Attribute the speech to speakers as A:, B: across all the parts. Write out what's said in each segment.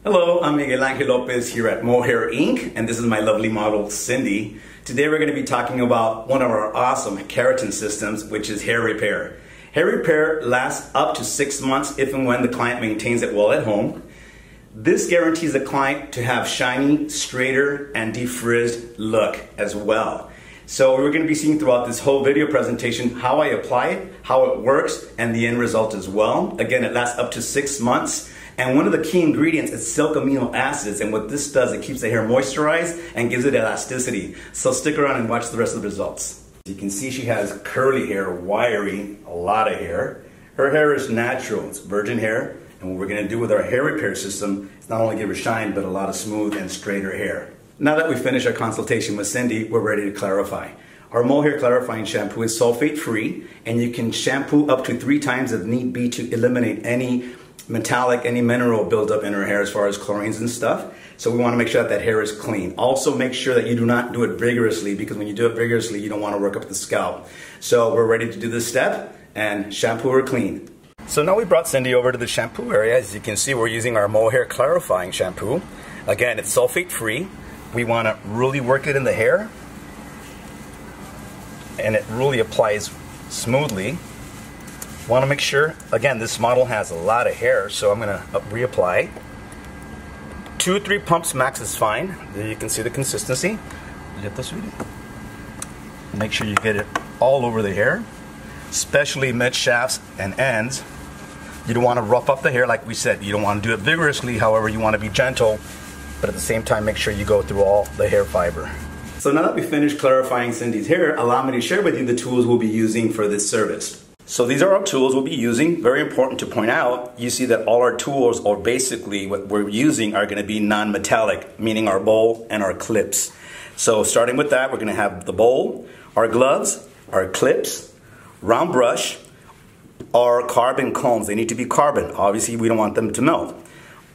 A: Hello, I'm Miguel Angel here at Moehair Inc. and this is my lovely model Cindy. Today we're going to be talking about one of our awesome keratin systems, which is hair repair. Hair repair lasts up to 6 months if and when the client maintains it well at home. This guarantees the client to have shiny, straighter, and defrizzed look as well. So we're going to be seeing throughout this whole video presentation how I apply it, how it works, and the end result as well. Again, it lasts up to 6 months. And one of the key ingredients is silk amino acids, and what this does, it keeps the hair moisturized and gives it elasticity. So stick around and watch the rest of the results. You can see she has curly hair, wiry, a lot of hair. Her hair is natural, it's virgin hair, and what we're going to do with our hair repair system is not only give her shine, but a lot of smooth and straighter hair. Now that we finished our consultation with Cindy, we're ready to clarify. Our Moehair clarifying shampoo is sulfate-free, and you can shampoo up to 3 times if need be to eliminate any metallic, any mineral buildup in her hair as far as chlorines and stuff. So we want to make sure that that hair is clean. Also make sure that you do not do it vigorously, because when you do it vigorously, you don't want to work up the scalp. So we're ready to do this step and shampoo her clean. So now we brought Cindy over to the shampoo area. As you can see, we're using our Moehair clarifying shampoo. Again, it's sulfate free. We want to really work it in the hair, and it really applies smoothly. Want to make sure, again, this model has a lot of hair, so I'm going to reapply. 2-3 pumps max is fine. There you can see the consistency. Make sure you get it all over the hair, especially mid shafts and ends. You don't want to rough up the hair like we said. You don't want to do it vigorously, however, you want to be gentle, but at the same time make sure you go through all the hair fiber. So now that we finished clarifying Cindy's hair, allow me to share with you the tools we'll be using for this service. So these are our tools we'll be using. Very important to point out, you see that all our tools, or basically what we're using, are going to be non-metallic, meaning our bowl and our clips. So starting with that, we're going to have the bowl, our gloves, our clips, round brush, our carbon combs. They need to be carbon. Obviously, we don't want them to melt.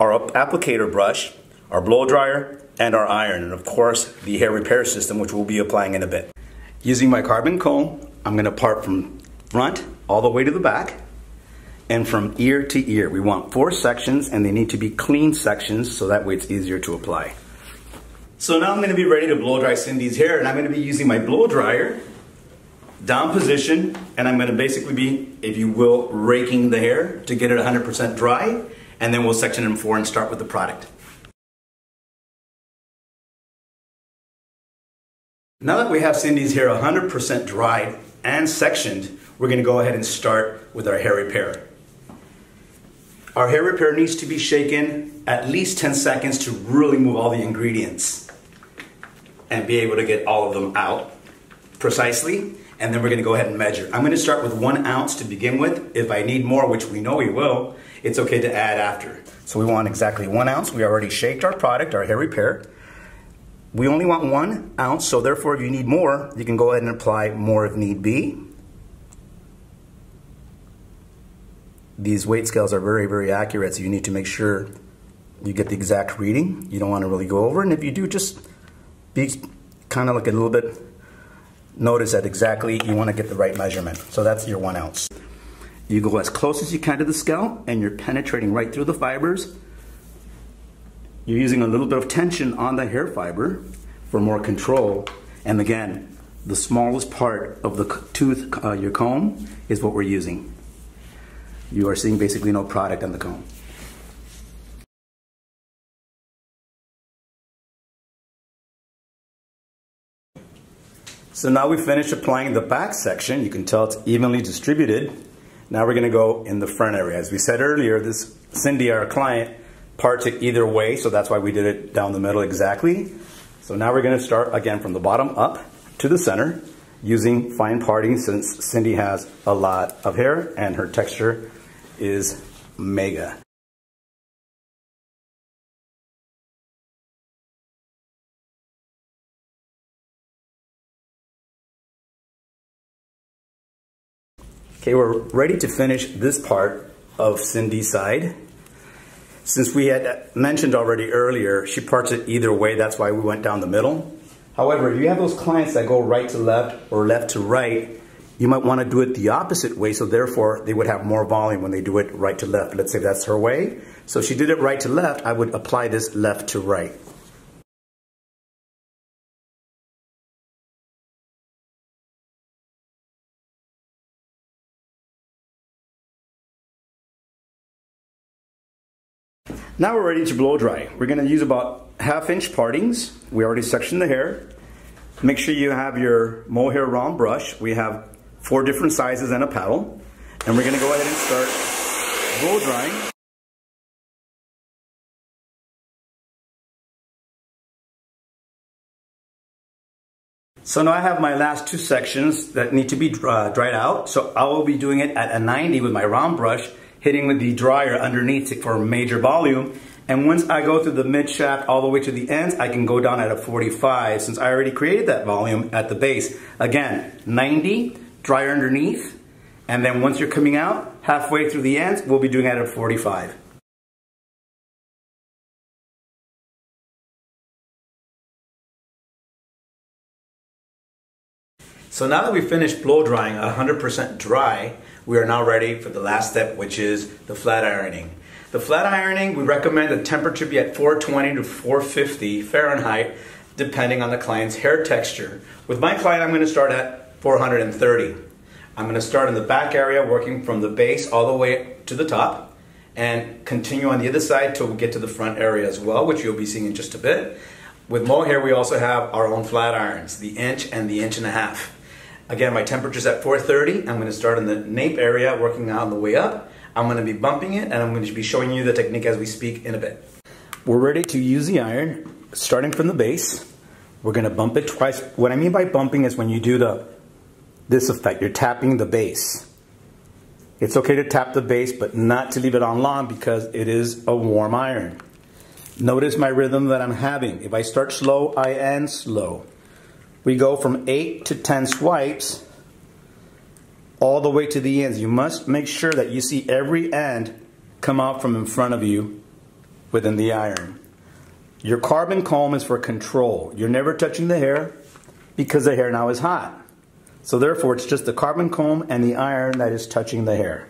A: Our applicator brush, our blow dryer, and our iron, and of course the hair repair system, which we'll be applying in a bit. Using my carbon comb, I'm going to part from front all the way to the back, and from ear to ear. We want 4 sections, and they need to be clean sections so that way it's easier to apply. So now I'm going to be ready to blow dry Cindy's hair, and I'm going to be using my blow dryer down position, and I'm going to basically be, if you will, raking the hair to get it 100% dry, and then we'll section it in 4 and start with the product. Now that we have Cindy's hair 100% dried and sectioned, we're going to go ahead and start with our hair repair. Our hair repair needs to be shaken at least 10 seconds to really move all the ingredients and be able to get all of them out precisely. And then we're going to go ahead and measure. I'm going to start with 1 ounce to begin with. If I need more, which we know we will, it's okay to add after. So we want exactly 1 ounce. We already shaked our product, our hair repair. We only want 1 ounce, so therefore if you need more, you can go ahead and apply more if need be. These weight scales are very, very accurate, so you need to make sure you get the exact reading. You don't want to really go over, and if you do, just be kind of like a little bit, notice that exactly you want to get the right measurement. So that's your 1 ounce. You go as close as you can to the scalp, and you're penetrating right through the fibers. You're using a little bit of tension on the hair fiber for more control. And again, the smallest part of the tooth, your comb, is what we're using. You are seeing basically no product on the comb. So now we finished applying the back section. You can tell it's evenly distributed. Now we're going to go in the front area. As we said earlier, this Cindy, our client, parts it either way, so that's why we did it down the middle exactly. So now we're going to start again from the bottom up to the center using fine parting, since Cindy has a lot of hair and her texture is mega. Okay, we're ready to finish this part of Cindy's side. Since we had mentioned already earlier, she parts it either way, that's why we went down the middle. However, if you have those clients that go right to left or left to right, you might want to do it the opposite way, so therefore they would have more volume when they do it right to left. Let's say that's her way. So if she did it right to left, I would apply this left to right. Now we're ready to blow dry. We're going to use about 1/2 inch partings. We already sectioned the hair. Make sure you have your mohair round brush. We have 4 different sizes and a paddle. And we're going to go ahead and start blow drying. So now I have my last 2 sections that need to be dried out. So I will be doing it at a 90 with my round brush, hitting with the dryer underneath it for major volume. And once I go through the mid shaft all the way to the ends, I can go down at a 45 since I already created that volume at the base. Again, 90, dryer underneath, and then once you're coming out, halfway through the ends, we'll be doing it at a 45. So now that we've finished blow drying 100% dry, we are now ready for the last step, which is the flat ironing. The flat ironing, we recommend the temperature be at 420 to 450 Fahrenheit, depending on the client's hair texture. With my client, I'm going to start at 430. I'm going to start in the back area, working from the base all the way to the top, and continue on the other side till we get to the front area as well, which you'll be seeing in just a bit. With Moehair, we also have our own flat irons, the inch and the 1.5 inch. Again, my temperature is at 430. I'm going to start in the nape area, working on the way up. I'm going to be bumping it, and I'm going to be showing you the technique as we speak in a bit. We're ready to use the iron, starting from the base. We're going to bump it twice. What I mean by bumping is when you do this effect, you're tapping the base. It's okay to tap the base, but not to leave it on long because it is a warm iron. Notice my rhythm that I'm having. If I start slow, I end slow. We go from 8 to 10 swipes all the way to the ends. You must make sure that you see every end come out from in front of you within the iron. Your carbon comb is for control. You're never touching the hair because the hair now is hot. So therefore, it's just the carbon comb and the iron that is touching the hair.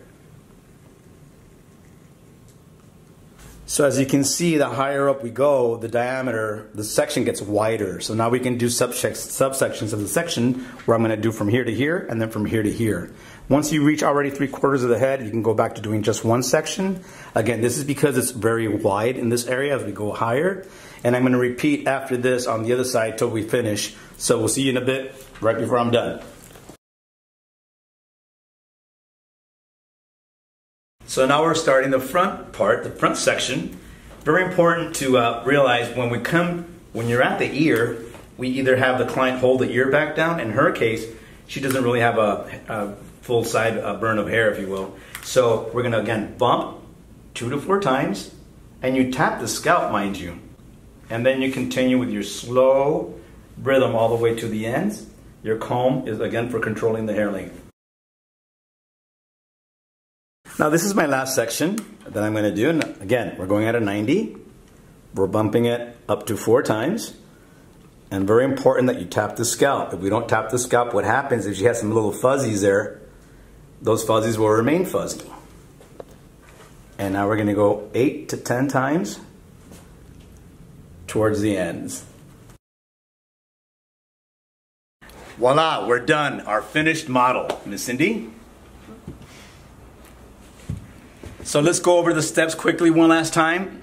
A: So as you can see, the higher up we go, the diameter, the section gets wider. So now we can do subsections of the section where I'm going to do from here to here and then from here to here. Once you reach already 3/4 of the head, you can go back to doing just one section. Again, this is because it's very wide in this area as we go higher. And I'm going to repeat after this on the other side till we finish. So we'll see you in a bit, right before I'm done. So now we're starting the front part, the front section. Very important to realize when you're at the ear, we either have the client hold the ear back down. In her case, she doesn't really have a full side burn of hair, if you will. So we're gonna again bump 2 to 4 times, and you tap the scalp, mind you. And then you continue with your slow rhythm all the way to the ends. Your comb is again for controlling the hair length. Now this is my last section that I'm going to do, and again we're going at a 90. We're bumping it up to 4 times, and very important that you tap the scalp. If we don't tap the scalp, what happens is you have some little fuzzies there. Those fuzzies will remain fuzzy. And now we're going to go 8 to 10 times towards the ends. Voila, we're done. Our finished model. Miss Cindy? So let's go over the steps quickly one last time.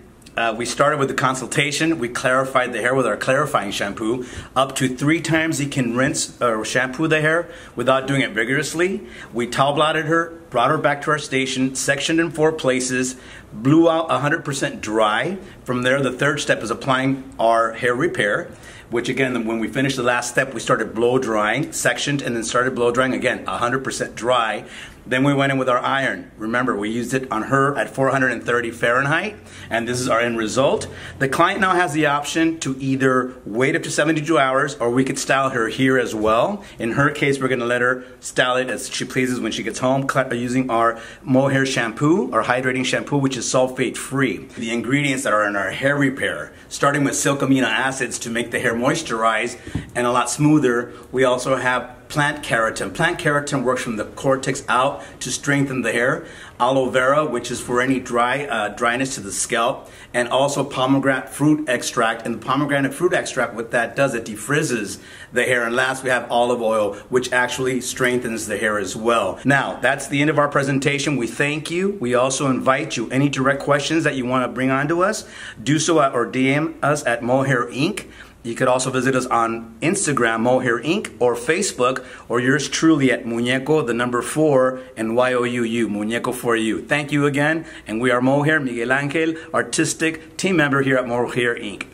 A: We started with the consultation. We clarified the hair with our clarifying shampoo. Up to 3 times you can rinse or shampoo the hair without doing it vigorously. We towel blotted her, brought her back to our station, sectioned in 4 places, blew out 100% dry. From there, the 3rd step is applying our hair repair, which again, when we finished the last step, we started blow drying, sectioned, and then started blow drying again, 100% dry. Then we went in with our iron. Remember, we used it on her at 430 Fahrenheit, and this is our end result. The client now has the option to either wait up to 72 hours, or we could style her here as well. In her case, we're gonna let her style it as she pleases when she gets home, using our Moehair shampoo, our hydrating shampoo, which is sulfate-free. The ingredients that are in our hair repair, starting with silk amino acids to make the hair moisturize and a lot smoother. We also have plant keratin. Plant keratin works from the cortex out to strengthen the hair. Aloe vera, which is for any dryness to the scalp, and also pomegranate fruit extract. And the pomegranate fruit extract, what that does, it defrizzes the hair. And last, we have olive oil, which actually strengthens the hair as well. Now, that's the end of our presentation. We thank you. We also invite you, any direct questions that you want to bring on to us, do so or DM us at Moehair Inc. You could also visit us on Instagram, Moehair Inc., or Facebook, or yours truly at Muñeco, the number 4, and Y-O-U-U, Muñeco for you. Thank you again, and we are Moehair, Miguel Angel, artistic team member here at Moehair Inc.